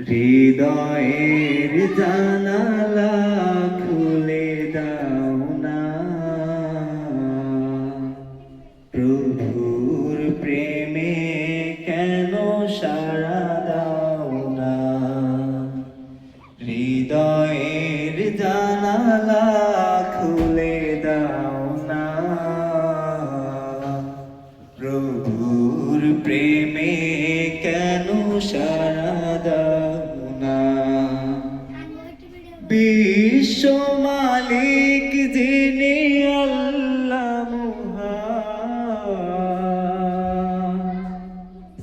হৃদয়ের জানালা খুলে দাও না, প্রভুর প্রেমে কেন সাড়া দাও না। হৃদয়ের জানালা খুলে দাও না, প্রভুর প্রেমে কেন সাড়া দাও না। বিশ্ব মালিক যিনি আল্লাহ মহান,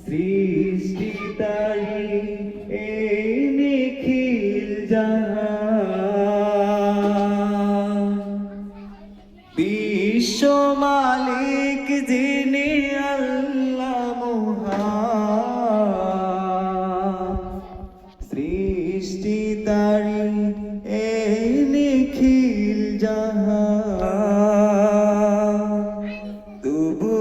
সৃষ্টি তারি এই নিখিল জাহান। বিশ্ব মালিক যিনি আল্লাহ মহান, সৃষ্টি তারি এই নিখিল জাহান। তবু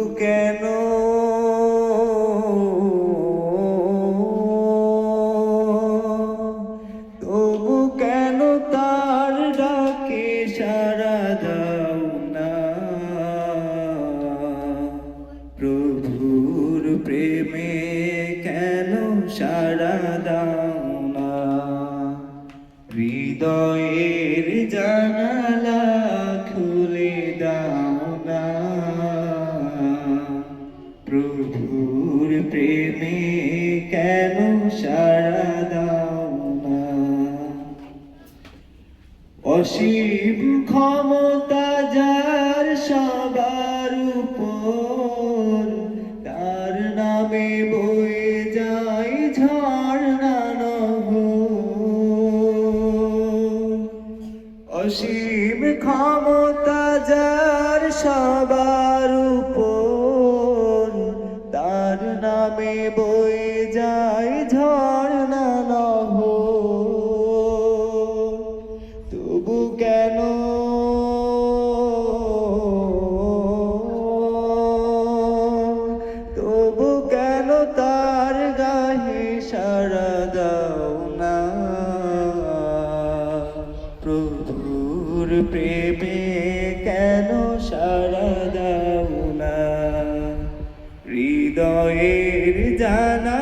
কেন তার ডাকে সাড়া দাও না, প্রভুর প্রেমে কেন সাড়া দাও না। হৃদয়ের জানালা খুলে দাও না, প্রভুর প্রেমে কেন সাড়া দাও না। অসীম ক্ষমতা যার সবার উপর, তার নামে বয়ে যায় ঝর্ণা নহর। অসীম ক্ষমতা যার সবার উপর, তার নামে বয়ে যায় ঝর্ণা নহর। তবু কেন তার গায়ে সাড়া দাও না, প্রভুর প্রেমে কেন সাড়া দাও না। হৃদয়ের জানা